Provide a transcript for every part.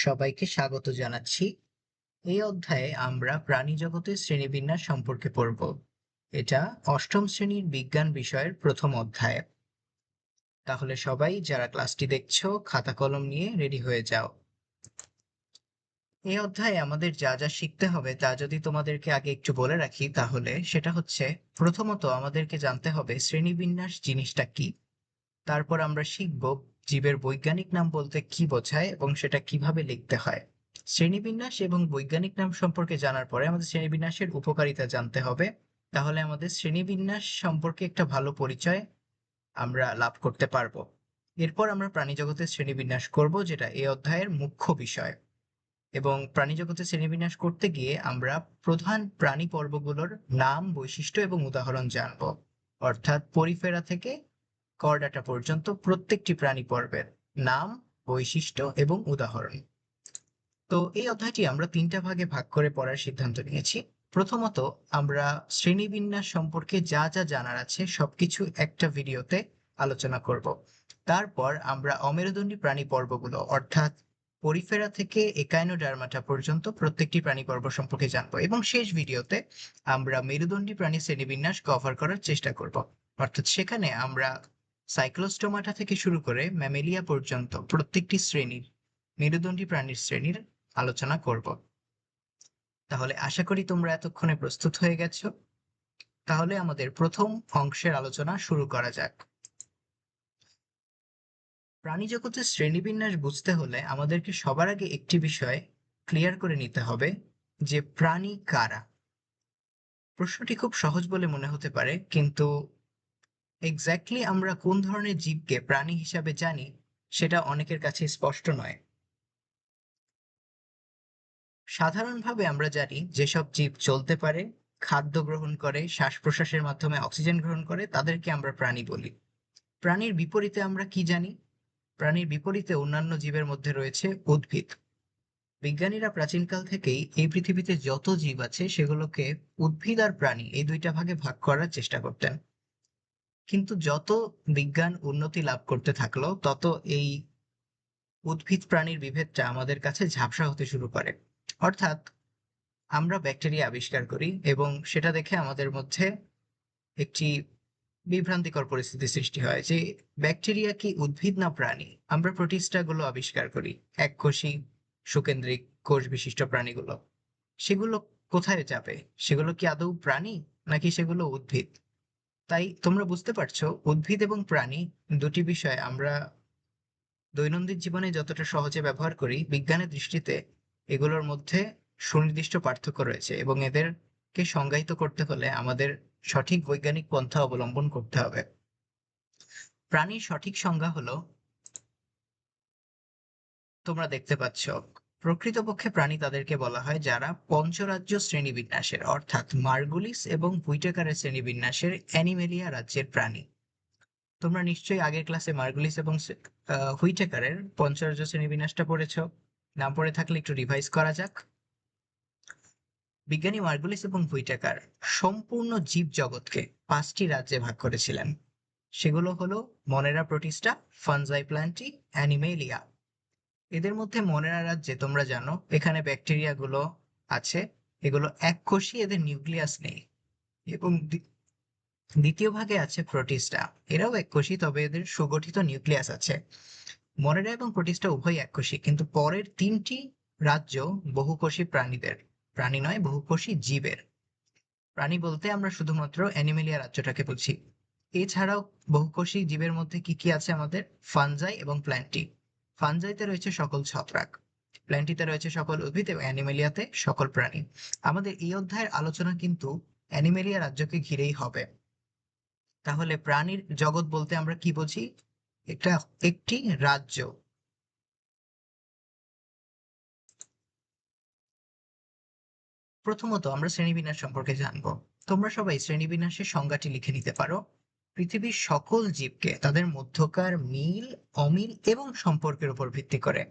সবাইকে স্বাগত জানাচ্ছি। এই অধ্যায়ে আমরা প্রাণী জগতের শ্রেণীবিন্যাস সম্পর্কে পড়ব। এটা অষ্টম শ্রেণীর বিজ্ঞান বিষয়ের প্রথম অধ্যায়। তাহলে সবাই যারা ক্লাসটি দেখছো খাতা কলম নিয়ে রেডি হয়ে যাও। এই অধ্যায়ে আমাদের যা যা শিখতে হবে তা যদি তোমাদেরকে আগে একটু বলে রাখি, তাহলে সেটা হচ্ছে, প্রথমত আমাদেরকে জানতে হবে শ্রেণীবিন্যাস জিনিসটা কি। তারপর আমরা শিখব জীবের বৈজ্ঞানিক নাম বলতে কি বোঝায় এবং সেটা কিভাবে লিখতে হয়। শ্রেণীবিন্যাস এবং বৈজ্ঞানিক নাম সম্পর্কে জানার পরে আমাদের শ্রেণীবিন্যাসের উপকারিতা জানতে হবে। তাহলে আমাদের শ্রেণীবিন্যাস সম্পর্কে একটা ভালো পরিচয় আমরা লাভ করতে পারবো। এরপর আমরা প্রাণীজগতের শ্রেণীবিন্যাস করব, যেটা এই অধ্যায়ের মুখ্য বিষয়। এবং প্রাণীজগতের শ্রেণীবিন্যাস করতে গিয়ে আমরা প্রধান প্রাণী পর্বগুলোর নাম, বৈশিষ্ট্য এবং উদাহরণ জানব। অর্থাৎ পরিফেরা থেকে করডাটা পর্যন্ত প্রত্যেকটি প্রাণী পর্বের নাম, বৈশিষ্ট্য এবং উদাহরণ। তো এই অধ্যায়টি আমরা তিনটা ভাগে ভাগ করে পড়ার সিদ্ধান্ত নিয়েছি। প্রথমত আমরা শ্রেণীবিন্যাস সম্পর্কে যা যা জানার আছে সবকিছু একটা ভিডিওতে আলোচনা করব। তারপর আমরা অমেরুদণ্ডী প্রাণী পর্বগুলো অর্থাৎ পরিফেরা থেকে একাইনোডার্মাটা পর্যন্ত প্রত্যেকটি প্রাণী পর্ব সম্পর্কে জানবো, এবং শেষ ভিডিওতে আমরা মেরুদণ্ডী প্রাণী শ্রেণীবিন্যাস কভার করার চেষ্টা করব। অর্থাৎ সেখানে আমরা সাইক্লোস্টোমাটা থেকে শুরু করে ম্যামেলিয়া পর্যন্ত প্রত্যেকটি শ্রেণীর, মেরুদণ্ডী প্রাণীর শ্রেণীর আলোচনা করব। তাহলে আশা করি তোমরা এতক্ষণে প্রস্তুত হয়ে গেছো। তাহলে আমাদের প্রথম অংশের আলোচনা শুরু করা যাক। প্রাণী জগতের শ্রেণীবিন্যাস বুঝতে হলে আমাদেরকে সবার আগে একটি বিষয় ক্লিয়ার করে নিতে হবে, যে প্রাণী কারা। প্রশ্নটি খুব সহজ বলে মনে হতে পারে, কিন্তু এক্স্যাক্টলি আমরা কোন ধরনের জীবকে প্রাণী হিসাবে জানি সেটা অনেকের কাছে স্পষ্ট নয়। সাধারণভাবে আমরা জানি যেসব জীব চলতে পারে, খাদ্য গ্রহণ করে, শ্বাস প্রশ্বাসের মাধ্যমে অক্সিজেন গ্রহণ করে, তাদেরকে আমরা প্রাণী বলি। প্রাণীর বিপরীতে আমরা কি জানি? প্রাণীর বিপরীতে অন্যান্য জীবের মধ্যে রয়েছে উদ্ভিদ। বিজ্ঞানীরা প্রাচীনকাল থেকেই এই পৃথিবীতে যত জীব আছে সেগুলোকে উদ্ভিদ আর প্রাণী এই দুইটা ভাগে ভাগ করার চেষ্টা করতেন। কিন্তু যত বিজ্ঞান উন্নতি লাভ করতে থাকলো, তত এই উদ্ভিদ প্রাণীর বিভেদটা আমাদের কাছে ঝাপসা হতে শুরু করে। অর্থাৎ আমরা ব্যাকটেরিয়া আবিষ্কার করি এবং সেটা দেখে আমাদের মধ্যে একটি বিভ্রান্তিকর পরিস্থিতি সৃষ্টি হয় যে ব্যাকটেরিয়া কি উদ্ভিদ না প্রাণী। আমরা প্রোটিস্টা গুলো আবিষ্কার করি, এককোষী সুকেন্দ্রিক কোষ বিশিষ্ট প্রাণীগুলো। সেগুলো কোথায় যাবে? সেগুলো কি আদৌ প্রাণী নাকি সেগুলো উদ্ভিদ? তাই তোমরা বুঝতে পারছো, উদ্ভিদ এবং প্রাণী দুটি বিষয় আমরা দৈনন্দিন জীবনে যতটা সহজে ব্যবহার করি, বিজ্ঞানের দৃষ্টিতে এগুলোর মধ্যে সুনির্দিষ্ট পার্থক্য রয়েছে, এবং এদেরকে সংজ্ঞায়িত করতে হলে আমাদের সঠিক বৈজ্ঞানিক পন্থা অবলম্বন করতে হবে। প্রাণীর সঠিক সংজ্ঞা হলো, তোমরা দেখতে পাচ্ছ, প্রকৃতপক্ষে প্রাণী তাদেরকে বলা হয় যারা পঞ্চরাজ্য শ্রেণীবিন্যাসের অর্থাৎ মার্গুলিস এবং হুইটেকারের শ্রেণীবিন্যাসের অ্যানিমেলিয়া রাজ্যের প্রাণী। তোমরা নিশ্চয়ই আগের ক্লাসে মার্গুলিস এবং হুইটেকারের পঞ্চরাজ্য শ্রেণীবিন্যাসটা পড়েছ। না পড়ে থাকলে একটু রিভাইজ করা যাক। বিজ্ঞানী মার্গুলিস এবং হুইটেকার সম্পূর্ণ জীব জগৎকে পাঁচটি রাজ্যে ভাগ করেছিলেন। সেগুলো হলো মনেরা প্রোটিস্টা, ফানজাই প্ল্যান্টি, অ্যানিমেলিয়া। এদের মধ্যে মনেরা রাজ্যে তোমরা জানো এখানে ব্যাকটেরিয়া গুলো আছে। এগুলো এককোষী, এদের নিউক্লিয়াস নেই। এবং দ্বিতীয় ভাগে আছে প্রোটিস্টা। এরাও এককোষী, তবে এদের সুগঠিত নিউক্লিয়াস আছে। মনেরা এবং প্রোটিস্টা উভয় এককোষী, কিন্তু পরের তিনটি রাজ্য বহুকোষী প্রাণীদের, প্রাণী নয় বহুকোষী জীবের। প্রাণী বলতে আমরা শুধুমাত্র অ্যানিমেলিয়া রাজ্যটাকে বুঝি। এছাড়াও বহুকোষী জীবের মধ্যে কি কি আছে আমাদের? ফানজাই এবং প্ল্যান্টি। ফানজাইতে রয়েছে সকল ছত্রাক, প্ল্যান্টিতে রয়েছে সকল উদ্ভিদ এবং অ্যানিমেলিয়াতে সকল প্রাণী। আমাদের এই অধ্যায়ের আলোচনা কিন্তু অ্যানিমেলিয়া রাজ্যকে ঘিরেই হবে। তাহলে প্রাণীর জগৎ বলতে আমরা কি বুঝি? এটা একটি রাজ্য। প্রথমত আমরা শ্রেণীবিন্যাস সম্পর্কে জানবো। তোমরা সবাই শ্রেণীবিন্যাসের সংজ্ঞাটি লিখে নিতে পারো। পৃথিবীর সকল জীবকে তাদের মধ্যকার মিল, অমিল এবং সম্পর্কের উপর ভিত্তি করে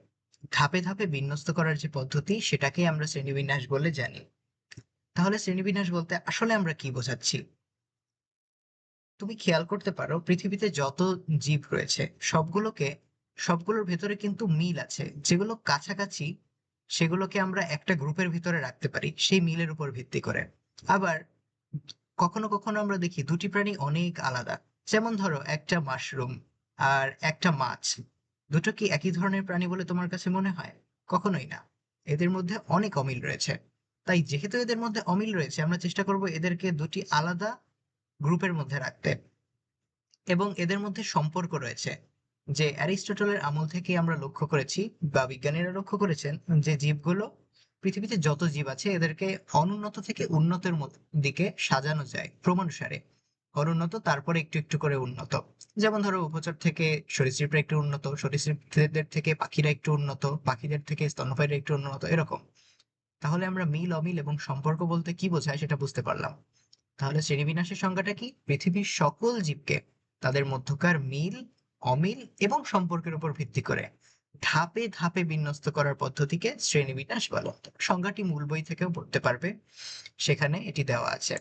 ধাপে ধাপে বিন্যস্ত করার যে পদ্ধতি, সেটাকে আমরা শ্রেণীবিন্যাস বলে জানি। তাহলে শ্রেণীবিন্যাস বলতে আসলে আমরা কি বোঝাচ্ছি? তুমি খেয়াল করতে পারো, পৃথিবীতে যত জীব রয়েছে সবগুলোকে সবগুলোর ভেতরে কিন্তু মিল আছে, যেগুলো কাছাকাছি সেগুলোকে আমরা একটা গ্রুপের ভিতরে রাখতে পারি সেই মিলের উপর ভিত্তি করে। আবার কখনো কখনো আমরা দেখি দুটি প্রাণী অনেক আলাদা, যেমন ধরো একটা মাশরুম আর একটা মাছ, দুটো কি একই ধরনের প্রাণী বলে তোমার কাছে মনে হয়? কখনোই না, এদের মধ্যে অনেক অমিল রয়েছে। তাই যেহেতু এদের মধ্যে অমিল রয়েছে, আমরা চেষ্টা করব এদেরকে দুটি আলাদা গ্রুপের মধ্যে রাখতে। এবং এদের মধ্যে সম্পর্ক রয়েছে, যে অ্যারিস্টটলের আমল থেকে আমরা লক্ষ্য করেছি বা বিজ্ঞানীরা লক্ষ্য করেছেন, যে জীবগুলো, পৃথিবীতে যত জীব আছে এদেরকে অনুন্নত থেকে উন্নতের দিকে সাজানো যায় ক্রমানুসারে। অনুন্নত, তারপরে একটু একটু করে উন্নত। যেমন ধরো উভচর থেকে সরীসৃপরা একটু উন্নত, সরীসৃপদের থেকে পাখিরা একটু উন্নত, পাখিদের থেকে স্তন্যপায়ীরা একটু উন্নত, এরকম। তাহলে আমরা মিল অমিল এবং সম্পর্ক বলতে কি বোঝায় সেটা বুঝতে পারলাম। তাহলে শ্রেণীবিন্যাসের সংজ্ঞাটা কি? পৃথিবীর সকল জীবকে তাদের মধ্যকার মিল, অমিল এবং সম্পর্কের উপর ভিত্তি করে ধাপে ধাপে বিন্যস্ত করার পদ্ধতিকে শ্রেণীবিন্যাস বলে। সংজ্ঞাটি মূল বই থেকেও পড়তে পারবে, সেখানে এটি দেওয়া আছে।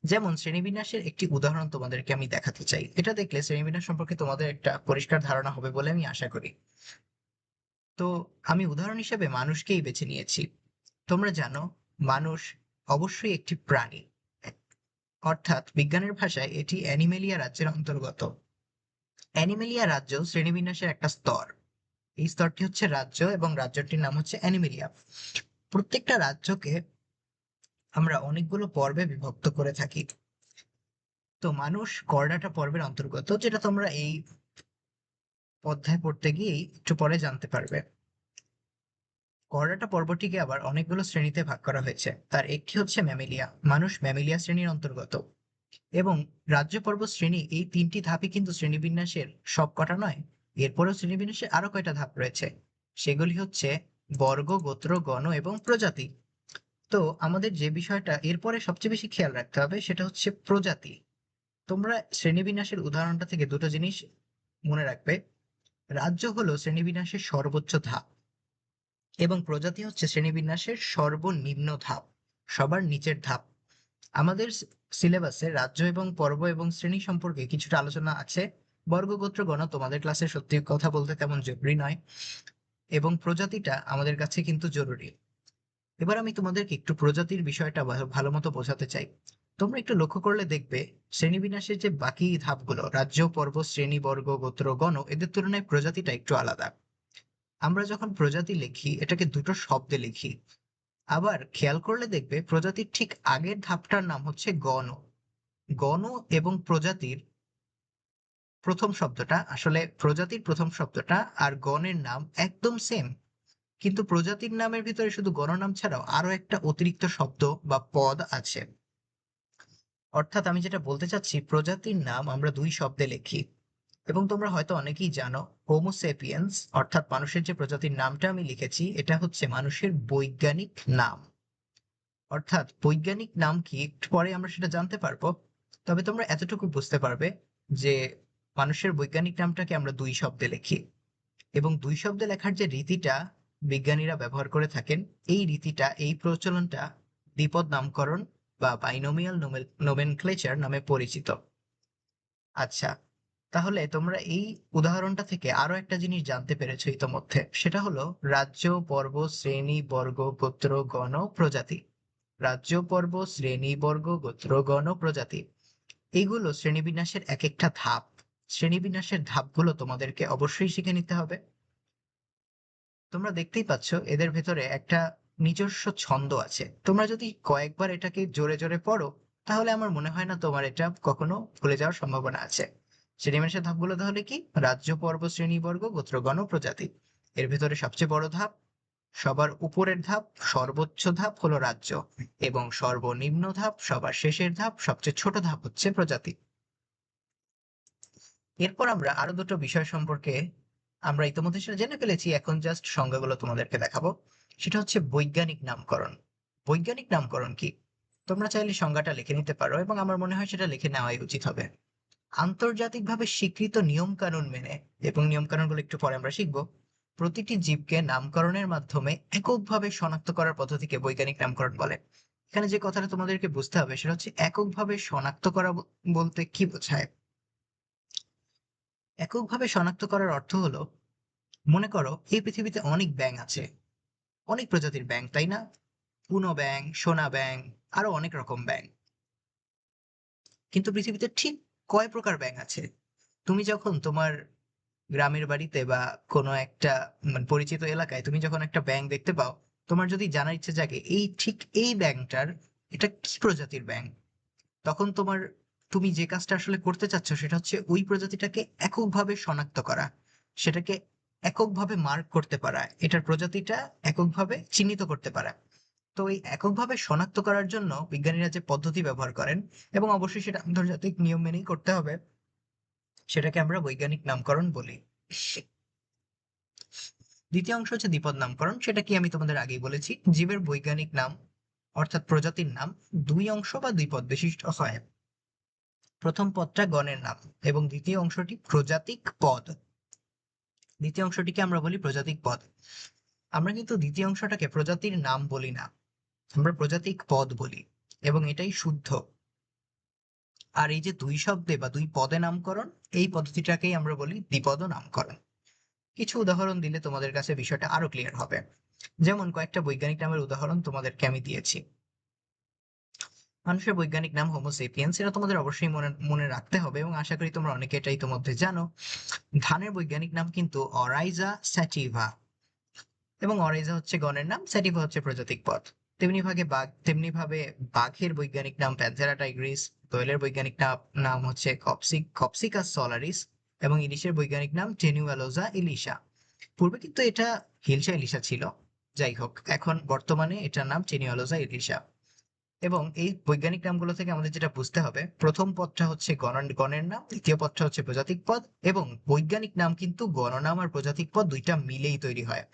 যেমন শ্রেণীবিন্যাসের একটি উদাহরণ তোমাদেরকে আমি দেখাতে চাই, এটা দেখলে শ্রেণীবিন্যাস সম্পর্কে তোমাদের একটা পরিষ্কার ধারণা হবে বলে আমি আশা করি। তো আমি উদাহরণ হিসেবে মানুষকেই বেছে নিয়েছি। তোমরা জানো মানুষ অবশ্যই একটি প্রাণী, অর্থাৎ বিজ্ঞানের ভাষায় এটি অ্যানিমেলিয়া রাজ্যের অন্তর্গত। অ্যানিমেলিয়া রাজ্য শ্রেণীবিন্যাসের একটা স্তর। এই স্তরটি হচ্ছে রাজ্য, এবং রাজ্যটির নাম হচ্ছে অ্যানিমেলিয়া। প্রত্যেকটা রাজ্যকে আমরা অনেকগুলো পর্বে বিভক্ত করে থাকি। তো মানুষ কর্ডাটা পর্বের অন্তর্গত, যেটা তোমরা এই অধ্যায় পড়তে গিয়েই একটু পরে জানতে পারবে। কর্ডাটা পর্বটিকে আবার অনেকগুলো শ্রেণীতে ভাগ করা হয়েছে, তার একটি হচ্ছে ম্যামেলিয়া। মানুষ ম্যামেলিয়া শ্রেণীর অন্তর্গত। এবং রাজ্য পর্ব শ্রেণী, এই তিনটি ধাপই কিন্তু শ্রেণীবিন্যাসের সব কটা নয়। এরপরেও শ্রেণীবিন্যাসে আরো কয়টা ধাপ রয়েছে, সেগুলি হচ্ছে বর্গ, গোত্র, গণ এবং প্রজাতি। তো আমাদের যে বিষয়টা এরপরে সবচেয়ে বেশি খেয়াল রাখতে হবে সেটা হচ্ছে প্রজাতি। তোমরা শ্রেণীবিন্যাসের উদাহরণটা থেকে দুটো জিনিস মনে রাখবে। রাজ্য হলো শ্রেণীবিন্যাসের সর্বোচ্চ ধাপ, এবং প্রজাতি হচ্ছে শ্রেণীবিন্যাসের সর্বনিম্ন ধাপ, সবার নিচের ধাপ। আমাদের সিলেবাসে রাজ্য এবং পর্ব এবং শ্রেণী সম্পর্কে কিছুটা আলোচনা আছে। বর্গ, গোত্র, গণ তোমাদের ক্লাসে সত্যি কথা বলতে তেমন জরুরি নয়, এবং প্রজাতিটা আমাদের কাছে কিন্তু জরুরি। এবার আমি তোমাদেরকে একটু প্রজাতির বিষয়টা ভালো মতো বোঝাতে চাই। তোমরা একটু লক্ষ্য করলে দেখবে শ্রেণীবিন্যাসের যে বাকি ধাপগুলো, রাজ্য, পর্ব, শ্রেণী, বর্গ, গোত্র, গণ, এদের তুলনায় প্রজাতিটা একটু আলাদা। আমরা যখন প্রজাতি লিখি এটাকে দুটো শব্দে লিখি। আবার খেয়াল করলে দেখবে প্রজাতির ঠিক আগের ধাপটার নাম হচ্ছে গণ। গণ এবং প্রজাতির প্রথম শব্দটা, আসলে প্রজাতির প্রথম শব্দটা আর গণের নাম একদম সেম। কিন্তু প্রজাতির নামের ভিতরে শুধু গণনাম ছাড়াও আরো একটা অতিরিক্ত শব্দ বা পদ আছে। অর্থাৎ আমি যেটা বলতে চাচ্ছি, প্রজাতির নাম আমরা দুই শব্দে লিখি। এবং তোমরা হয়তো অনেকেই জানো, হোমোসেপিয়েন্স অর্থাৎ মানুষের যে প্রজাতির নামটা আমি লিখেছি, এটা হচ্ছে মানুষের বৈজ্ঞানিক নাম। অর্থাৎ বৈজ্ঞানিক নাম কি একটু পরে আমরা সেটা জানতে পারবো। তবে তোমরা এতটুকু বুঝতে পারবে যে মানুষের বৈজ্ঞানিক নামটাকে আমরা দুই শব্দে লিখি। এবং দুই শব্দে লেখার যে রীতিটা বিজ্ঞানীরা ব্যবহার করে থাকেন, এই রীতিটা, এই প্রচলনটা দ্বিপদ নামকরণ বা বাইনোমিয়াল নোমেনক্লেচার নামে পরিচিত। আচ্ছা, তাহলে তোমরা এই উদাহরণটা থেকে আরো একটা জিনিস জানতে পেরেছো ইতোমধ্যে, সেটা হলো রাজ্য, পর্ব, শ্রেণী, বর্গ, গোত্র, গণ, প্রজাতি। রাজ্য, পর্ব, শ্রেণী, বর্গ, গোত্র, গণ, প্রজাতি, এইগুলো শ্রেণীবিন্যাসের এক একটা ধাপ। শ্রেণীবিন্যাসের ধাপগুলো তোমাদেরকে অবশ্যই শিখে নিতে হবে। তোমরা দেখতেই পাচ্ছ এদের ভেতরে একটা নিজস্ব ছন্দ আছে। তোমরা যদি কয়েকবার এটাকে জোরে জোরে পড়ো, তাহলে আমার মনে হয় না তোমার এটা কখনো ভুলে যাওয়ার সম্ভাবনা আছে। শ্রেণীবিন্যাসের ধাপগুলো তাহলে কি? রাজ্য, পর্ব, শ্রেণী, বর্গ, গোত্র, গণ, প্রজাতি। এর ভেতরে সবচেয়ে বড় ধাপ, সবার উপরের ধাপ, সর্বোচ্চ ধাপ হলো রাজ্য, এবং সর্বনিম্ন ধাপ, সবার শেষের ধাপ, সবচেয়ে ছোট ধাপ হচ্ছে প্রজাতি। এরপর আমরা আরো দুটো বিষয় সম্পর্কে, আমরা ইতিমধ্যে সেটা জেনে ফেলেছি, এখন জাস্ট সংজ্ঞাগুলো তোমাদেরকে দেখাবো। সেটা হচ্ছে বৈজ্ঞানিক নামকরণ। বৈজ্ঞানিক নামকরণ কি? তোমরা চাইলে সংজ্ঞাটা লিখে নিতে পারো, এবং আমার মনে হয় সেটা লিখে নেওয়াই উচিত হবে। আন্তর্জাতিকভাবে স্বীকৃত নিয়ম কানুন মেনে, এবং নিয়ম কানুনগুলো একটু পরে আমরা শিখবো, প্রতিটি জীবকে নামকরণের মাধ্যমে এককভাবে শনাক্ত করার পদ্ধতিকে বৈজ্ঞানিক নামকরণ বলে। এখানে যে কথাটা তোমাদেরকে বুঝতে হবে সেটা হচ্ছে এককভাবে শনাক্ত করা বলতে কি বোঝায়। এককভাবে শনাক্ত করার অর্থ হলো, মনে করো এই পৃথিবীতে অনেক ব্যাঙ আছে, অনেক প্রজাতির ব্যাঙ, তাই না? বুনো ব্যাঙ, সোনা ব্যাঙ, আরো অনেক রকম ব্যাঙ। কিন্তু পৃথিবীতে ঠিক কয় প্রকার ব্যাঙ আছে? তুমি যখন তোমার গ্রামের বাড়িতে বা কোনো একটা পরিচিত এলাকায় তুমি যখন একটা ব্যাঙ দেখতে পাও, তোমার যদি জানার ইচ্ছে জাগে এই ঠিক এই ব্যাঙটার এটা কি প্রজাতির ব্যাঙ, তখন তুমি যে কাজটা আসলে করতে চাচ্ছ সেটা হচ্ছে ওই প্রজাতিটাকে এককভাবে শনাক্ত করা, সেটাকে এককভাবে মার্ক করতে পারা, এটার প্রজাতিটা এককভাবে চিহ্নিত করতে পারা। তো এই এককভাবে শনাক্ত করার জন্য বিজ্ঞানীরা যে পদ্ধতি ব্যবহার করেন, এবং অবশ্যই সেটা আন্তর্জাতিক নিয়ম মেনেই করতে হবে, সেটাকে আমরা বৈজ্ঞানিক নামকরণ বলি। দ্বিতীয় অংশ হচ্ছে দ্বিপদ নামকরণ। সেটা কি আমি তোমাদের আগেই বলেছি, জীবের বৈজ্ঞানিক নাম অর্থাৎ প্রজাতির নাম দুই অংশ বা দুই পদ বিশিষ্ট হয়। প্রথম পদটা গণের নাম এবং দ্বিতীয় অংশটি প্রজাতিক পদ। দ্বিতীয় অংশটিকে আমরা বলি প্রজাতিক পদ। আমরা কিন্তু দ্বিতীয় অংশটাকে প্রজাতির নাম বলি না, আমরা প্রজাতিক পদ বলি, এবং এটাই শুদ্ধ। আর এই যে দুই শব্দে বা দুই পদে নামকরণ, এই পদ্ধতিটাকেই আমরা বলি দ্বিপদ নামকরণ। কিছু উদাহরণ দিলে তোমাদের কাছে বিষয়টা আরো ক্লিয়ার হবে। যেমন কয়েকটা বৈজ্ঞানিক নামের উদাহরণ তোমাদেরকে আমি দিয়েছি। মানুষের বৈজ্ঞানিক নাম হোমোসেপিয়েন্স, এটা তোমাদের অবশ্যই মনে মনে রাখতে হবে, এবং আশা করি তোমরা অনেকে এটা ইতোমধ্যে জানো। ধানের বৈজ্ঞানিক নাম কিন্তু অরাইজা স্যাটিভা, এবং অরাইজা হচ্ছে গণের নাম, স্যাটিভা হচ্ছে প্রজাতিক পদ। তেমনি ভাবে বাঘের বৈজ্ঞানিক নাম প্যান্থেরা টাইগ্রিস, দোয়েলের বৈজ্ঞানিক নাম হচ্ছে কপসিকাস সলারিস, এবং ইলিশের বৈজ্ঞানিক নাম টেনুয়ালোজা ইলিশা। পূর্বে কিন্তু এটা হিলসা ইলিশা ছিল, যাই হোক এখন বর্তমানে এটার নাম টেনিওলোজা ইলিশা। এবং এই বৈজ্ঞানিক নামগুলো থেকে আমাদের যেটা বুঝতে হবে, প্রথম পদটা হচ্ছে গণের নাম, দ্বিতীয় পদটা হচ্ছে প্রজাতিক পদ, এবং বৈজ্ঞানিক নাম কিন্তু গণনাম আর প্রজাতিক পদ দুইটা মিলেই তৈরি হয়।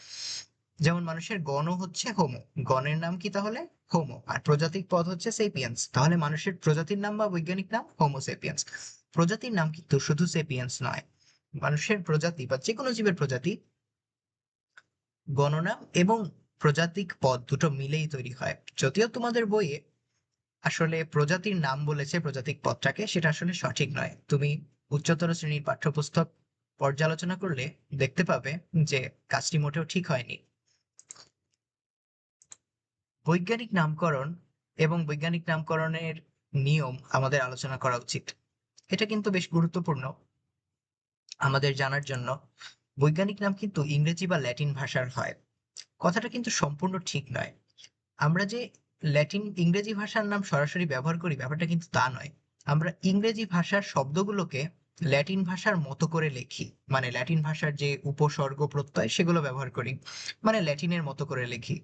যেমন মানুষের গণ হচ্ছে হোমো, গণের নাম কি তাহলে? হোমো, আর প্রজাতিক পদ হচ্ছে সেপিয়েন্স, তাহলে মানুষের প্রজাতির নাম বা বৈজ্ঞানিক নাম হোমো সেপিয়েন্স। প্রজাতির নাম কিন্তু শুধু সেপিয়েন্স নয়, মানুষের প্রজাতি বা যে কোনো জীবের প্রজাতি গণনাম এবং প্রজাতিক পদ দুটো মিলেই তৈরি হয়। যদিও তোমাদের বইয়ে আসলে প্রজাতির নাম বলেছে প্রজাতিক পদটাকে, সেটা আসলে সঠিক নয়। তুমি উচ্চতর শ্রেণীর পাঠ্যপুস্তক পর্যালোচনা করলে দেখতে পাবে যে কাজটি মোটেও ঠিক হয়নি। বৈজ্ঞানিক নামকরণ এবং বৈজ্ঞানিক নামকরণের নিয়ম আমাদের আলোচনা করা উচিত। এটা কিন্তু বেশ গুরুত্বপূর্ণ আমাদের জানার জন্য। বৈজ্ঞানিক নাম কিন্তু ইংরেজি বা ল্যাটিন ভাষার হয়, কথাটা কিন্তু সম্পূর্ণ ঠিক নয়। আমরা যে ইংরেজি ভাষার নাম সরাসরি ব্যবহার করি, ব্যাপারটা কিন্তু তা নয়। আমরা ইংরেজি ভাষার শব্দগুলোকে ল্যাটিন ভাষার মতো করে লিখি, মানে ল্যাটিন ভাষার যে উপসর্গ প্রত্যয় সেগুলো ব্যবহার করি, মানে ল্যাটিনের মতো করে লিখি।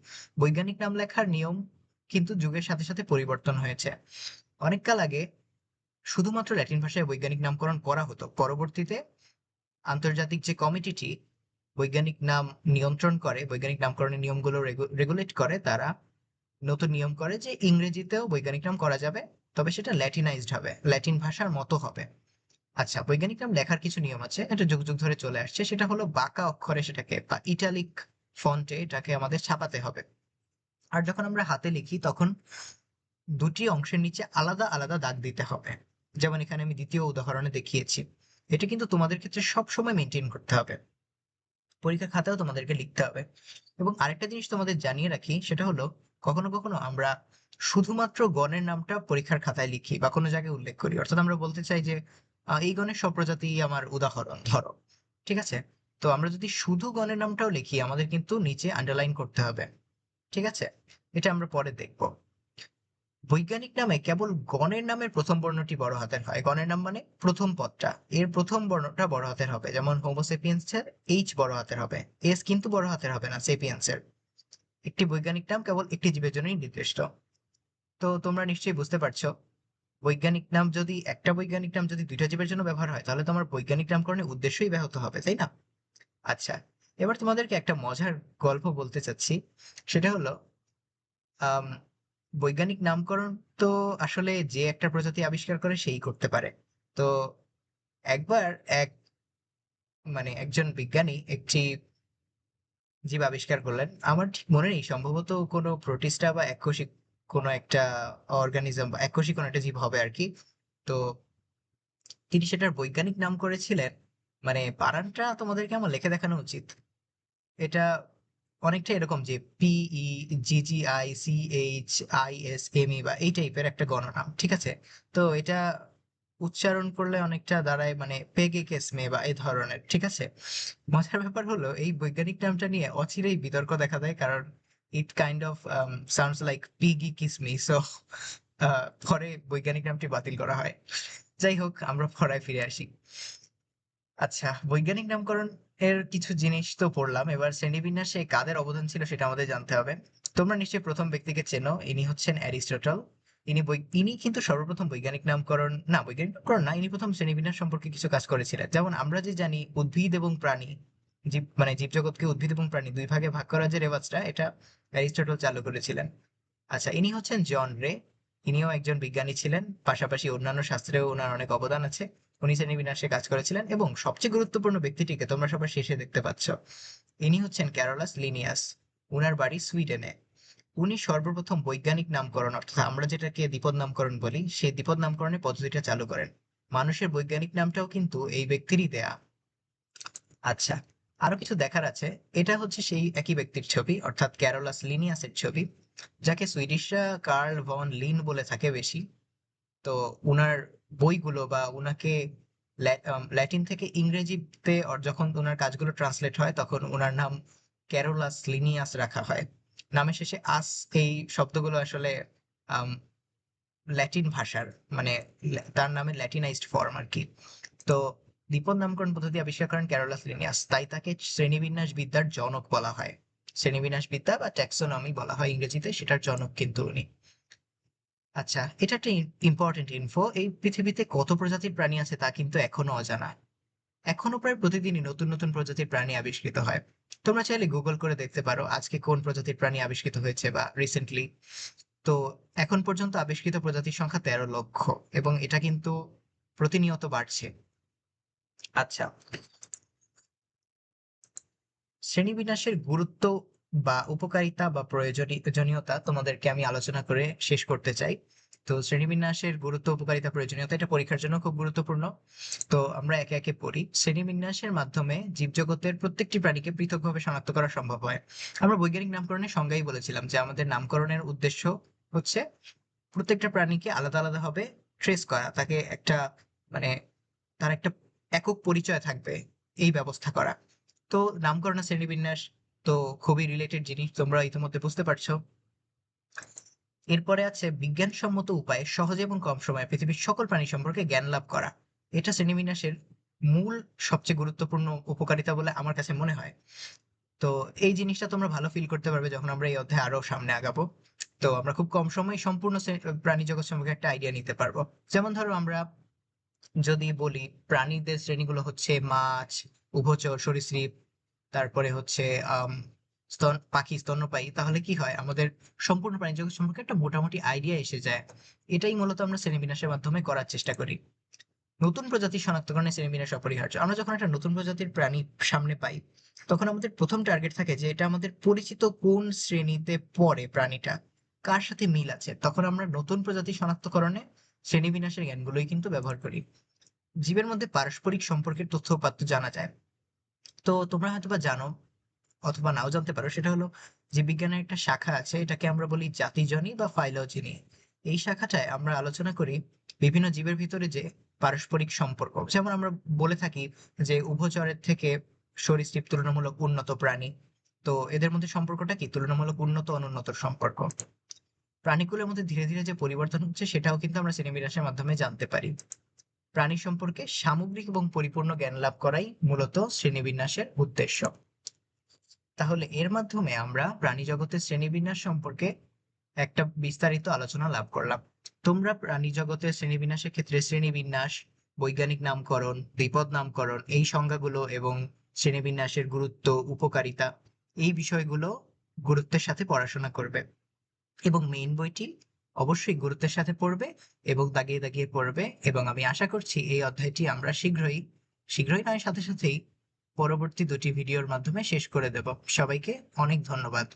বৈজ্ঞানিক নাম লেখার নিয়ম কিন্তু যুগের সাথে সাথে পরিবর্তন হয়েছে। অনেক কাল আগে শুধুমাত্র ল্যাটিন ভাষায় বৈজ্ঞানিক নামকরণ করা হতো, পরবর্তীতে আন্তর্জাতিক যে কমিটিটি বৈজ্ঞানিক নাম নিয়ন্ত্রণ করে, বৈজ্ঞানিক নামকরণের নিয়মগুলো রেগুলেট করে, তারা নতুন নিয়ম করে যে ইংরেজিতেও বৈজ্ঞানিক নাম করা যাবে, তবে সেটা ল্যাটিনাইজড হবে, ল্যাটিন ভাষার মতো হবে। আচ্ছা, বৈজ্ঞানিক নাম লেখার কিছু নিয়ম আছে, এটা যুগ যুগ ধরে চলে আসছে। সেটা হলো বাঁকা অক্ষরে সেটাকে বা ইটালিক ফন্টে এটাকে আমাদের ছাপাতে হবে। আর যখন আমরা হাতে লিখি তখন দুটি অংশের নিচে আলাদা আলাদা দাগ দিতে হবে, যেমন এখানে আমি দ্বিতীয় উদাহরণে দেখিয়েছি। এটা কিন্তু তোমাদের ক্ষেত্রে সব সময় মেনটেন করতে হবে, পরীক্ষার খাতাও তোমাদেরকে লিখতে হবে। এবং আরেকটা জিনিস তোমাদের জানিয়ে রাখি, সেটা হলো কখনো কখনো আমরা শুধুমাত্র গণের নামটা পরীক্ষার খাতায় লিখি বা কোনো জায়গায় উল্লেখ করি, অর্থাৎ আমরা বলতে চাই যে এই গণের সব প্রজাতি আমার উদাহরণ ধরো, ঠিক আছে? তো আমরা যদি শুধু গণের নামটাও লিখি আমাদের কিন্তু নিচে আন্ডারলাইন করতে হবে, ঠিক আছে? এটা আমরা পরে দেখবো। বৈজ্ঞানিক নামে কেবল গণের নামের প্রথম বর্ণটি বড় হাতের হয়, গণের নাম মানে প্রথম পদটা, এর প্রথম বর্ণটা বড় হাতের হবে, যেমন হোমোসেপিয়েন্স এর এইচ বড় হাতের হবে, এস কিন্তু বড় হাতের হবে না সেপিয়েন্স এর। একটি বৈজ্ঞানিক নাম কেবল একটি জীবের জন্যই নির্দিষ্ট। তো তোমরা নিশ্চয়ই বুঝতে পারছো, একটা বৈজ্ঞানিক নাম যদি দুইটা জীবের জন্য ব্যবহার হয় তাহলে তোমার বৈজ্ঞানিক নামকরণের উদ্দেশ্যই ব্যাহত হবে, তাই না? আচ্ছা, এবার তোমাদেরকে একটা মজার গল্প বলতে চাচ্ছি। সেটা হলো আম, বৈজ্ঞানিক নামকরণ তো আসলে যে একটা প্রজাতি আবিষ্কার করে সেই করতে পারে। তো একবার এক একজন বিজ্ঞানী একটি জীব আবিষ্কার করলেন, আমার ঠিক মনে নেই, সম্ভবত কোনো প্রোটিস্টা বা এককোষী কোনো একটা অর্গানিজম বা এককোষী কোনো একটা জীব হবে আর কি। তো তিনি সেটার বৈজ্ঞানিক নাম করেছিলেন মানে বানানটা তোমাদেরকে আমার লিখে দেখানো উচিত। এটা অনেকটা এরকম যে PEGGICHISME বা এই টাইপের একটা গণনাম, ঠিক আছে? তো এটা উচ্চারণ করলে অনেকটা দাঁড়ায় মানে পেগেকেসমে বা এই ধরনের, ঠিক আছে? মজার ব্যাপার হলো এই বৈজ্ঞানিক নামটা নিয়ে অচিরেই বিতর্ক দেখা দেয়, কারণ ইট kind of sounds like piggy কিসমি। So পরে বৈজ্ঞানিক নামটি বাতিল করা হয়। যাই হোক, আমরা পড়ায় ফিরে আসি। আচ্ছা, বৈজ্ঞানিক নামকরণ এর কিছু জিনিস তো পড়লাম, এবার শ্রেণীবিন্যাসে কাদের অবদান ছিল সেটা আমাদের জানতে হবে। তোমরা নিশ্চয়ই প্রথম ব্যক্তিকে চেনো, ইনি হচ্ছেন অ্যারিস্টটল। ইনি কিন্তু সর্বপ্রথম বৈজ্ঞানিক নামকরণ না, ইনি প্রথম শ্রেণীবিন্যাস সম্পর্কে কিছু কাজ করেছিলেন। যেমন আমরা যে জানি উদ্ভিদ এবং প্রাণী, জীবজগৎকে উদ্ভিদ এবং প্রাণী দুই ভাগে ভাগ করার যে রেওয়াজটা, এটা অ্যারিস্টটল চালু করেছিলেন। আচ্ছা, ইনি হচ্ছেন জন রে। ইনিও একজন বিজ্ঞানী ছিলেন, পাশাপাশি অন্যান্য শাস্ত্রেও ওনার অনেক অবদান আছে। উনি শ্রেণীবিন্যাসে কাজ করেছিলেন এবং সবচেয়ে গুরুত্বপূর্ণ ব্যক্তিটিকে তোমরা সবার শেষে দেখতে পাচ্ছ। ইনি হচ্ছেন ক্যারোলাস লিনিয়াস। উনার বাড়ি সুইডেনে। উনি সর্বপ্রথম বৈজ্ঞানিক নামকরণ, অর্থাৎ আমরা যেটাকে দ্বিপদ নামকরণ বলি, সেই দ্বিপদ নামকরণের পদ্ধতিটা চালু করেন। মানুষের বৈজ্ঞানিক নামটাও কিন্তু এই ব্যক্তিরই দেয়া। আচ্ছা, আরো কিছু দেখার আছে। এটা হচ্ছে সেই একই ব্যক্তির ছবি, অর্থাৎ ক্যারোলাস লিনিয়াসের ছবি, যাকে সুইডিশরা কার্ল ভন লিন বলে থাকে বেশি। তো উনার বইগুলো বা উনাকে ল্যাটিন থেকে ইংরেজিতে যখন উনার কাজগুলো ট্রান্সলেট হয়, তখন উনার নাম ক্যারোলাস লিনিয়াস রাখা হয়। নামের শেষে আস এই শব্দগুলো আসলে আম, ল্যাটিন ভাষার, মানে তার নামের ল্যাটিনাইজড ফর্ম আর কি। তো দ্বিপদ নামকরণ পদ্ধতি আবিষ্কার করেন ক্যারোলাস লিনিয়াস, তাই তাকে শ্রেণীবিন্যাস বিদ্যার জনক বলা হয়। শ্রেণীবিন্যাস বিদ্যা বা ট্যাক্সোনমি বলা হয় ইংরেজিতে, সেটার জনক কিন্তু উনি। আচ্ছা, এটা একটা ইম্পর্টেন্ট ইনফো। এই পৃথিবীতে কত প্রজাতির প্রাণী আছে তা কিন্তু এখনো অজানা। এখনো প্রায় প্রতিদিনই নতুন নতুন প্রজাতির প্রাণী আবিষ্কৃত হয়। তোমরা চাইলে গুগল করে দেখতে পারো আজকে কোন প্রজাতির প্রাণী আবিষ্কৃত হয়েছে বা রিসেন্টলি। তো এখন পর্যন্ত আবিষ্কৃত প্রজাতির সংখ্যা 13 লক্ষ, এবং এটা কিন্তু প্রতিনিয়ত বাড়ছে। আচ্ছা, শ্রেণীবিন্যাসের গুরুত্ব বা উপকারিতা বা প্রয়োজনীয়তা তোমাদেরকে আমি আলোচনা করে শেষ করতে চাই। তো শ্রেণীবিন্যাসের গুরুত্ব, উপকারিতা, প্রয়োজনীয়তা এটা পরীক্ষার জন্য খুব গুরুত্বপূর্ণ। তো আমরা একে একে পড়ি। শ্রেণীবিন্যাসের মাধ্যমে জীবজগতের প্রত্যেকটি প্রাণীকে পৃথকভাবে শনাক্ত করা সম্ভব হয়। আমরা বৈজ্ঞানিক নামকরণের সংজ্ঞাই বলেছিলাম যে আমাদের নামকরণের উদ্দেশ্য হচ্ছে প্রত্যেকটা প্রাণীকে আলাদা আলাদা ভাবে ট্রেস করা, তাকে একটা মানে তার একটা একক পরিচয় থাকবে, এই ব্যবস্থা করা। তো নামকরণ আর শ্রেণীবিন্যাস তো খুবই রিলেটেড জিনিস, তোমরা ইতিমধ্যে বুঝতে পারছো। এরপরে আছে বিজ্ঞানসম্মত উপায়ে সহজে এবং কম সময়ে পৃথিবীর সকল প্রাণী সম্পর্কে জ্ঞান লাভ করা। এটা শ্রেণীবিন্যাসের মূল সবচেয়ে গুরুত্বপূর্ণ উপকারিতা বলে আমার কাছে মনে হয়। তো এই জিনিসটা তোমরা ভালো ফিল করতে পারবে যখন আমরা এই অধ্যায়ে আরো সামনে আগাবো। তো আমরা খুব কম সময়ে সম্পূর্ণ প্রাণী জগৎ সম্পর্কে একটা আইডিয়া নিতে পারবো। যেমন ধরো, আমরা যদি বলি প্রাণীদের শ্রেণীগুলো হচ্ছে মাছ, উভচর, সরীসৃপ, তারপরে হচ্ছে আম পাখি, স্তন্যপায়ী, তাহলে কি হয়, আমাদের সম্পূর্ণ প্রাণীজগৎ সম্পর্কে একটা মোটামুটি আইডিয়া এসে যায়। এটাই মূলত আমরা শ্রেণীবিন্যাসের মাধ্যমে করার চেষ্টা করি। নতুন প্রজাতি শনাক্তকরণে শ্রেণীবিন্যাস অপরিহার্য। আমরা যখন একটা নতুন প্রজাতির প্রাণী সামনে পাই, তখন আমাদের প্রথম টার্গেট থাকে যে এটা আমাদের পরিচিত কোন শ্রেণীতে পড়ে, প্রাণীটা কার সাথে মিল আছে। তখন আমরা নতুন প্রজাতি শনাক্তকরণে শ্রেণীবিন্যাসের জ্ঞানগুলোই কিন্তু ব্যবহার করি। জীবের মধ্যে পারস্পরিক সম্পর্কের তথ্য উপাত্ত জানা যায়। তো তোমরা হয়তোবা জানো অথবা নাও জানতে পারো, সেটা হলো যে বিজ্ঞানের একটা শাখা আছে, এটাকে আমরা বলি জাতিজনী বা ফাইলোজেনি। এই শাখাটায় আমরা আলোচনা করি বিভিন্ন জীবের ভিতরে যে পারস্পরিক সম্পর্ক। যেমন আমরা বলে থাকি যে উভচরের থেকে সরীসৃপ তুলনামূলক উন্নত প্রাণী। তো এদের মধ্যে সম্পর্কটা কি, তুলনামূলক উন্নত অনুন্নতর সম্পর্ক। প্রাণীগুলোর মধ্যে ধীরে ধীরে যে পরিবর্তন হচ্ছে সেটাও কিন্তু আমরা শ্রেণীবিন্যাসের মাধ্যমে জানতে পারি। প্রাণী সম্পর্কে সামগ্রিক এবং পরিপূর্ণ জ্ঞান লাভ করাই মূলত শ্রেণীবিন্যাসের উদ্দেশ্য। তাহলে এর মাধ্যমে আমরা প্রাণী জগতের শ্রেণীবিন্যাস সম্পর্কে একটা বিস্তারিত আলোচনা লাভ করলাম। তোমরা প্রাণী জগতের শ্রেণীবিন্যাসের ক্ষেত্রে শ্রেণীবিন্যাস, বৈজ্ঞানিক নামকরণ, দ্বিপদ নামকরণ, এই সংজ্ঞাগুলো এবং শ্রেণীবিন্যাসের গুরুত্ব, উপকারিতা, এই বিষয়গুলো গুরুত্বের সাথে পড়াশোনা করবে, এবং মেইন বইটি অবশ্যই গুরুত্বের সাথে পড়বে এবং দাগিয়ে দাগিয়ে পড়বে। এবং আমি আশা করছি এই অধ্যায়টি আমরা শীঘ্রই, শীঘ্রই নয়, সাথে সাথেই পরবর্তী দুটি ভিডিওর মাধ্যমে শেষ করে দেব। সবাইকে অনেক ধন্যবাদ।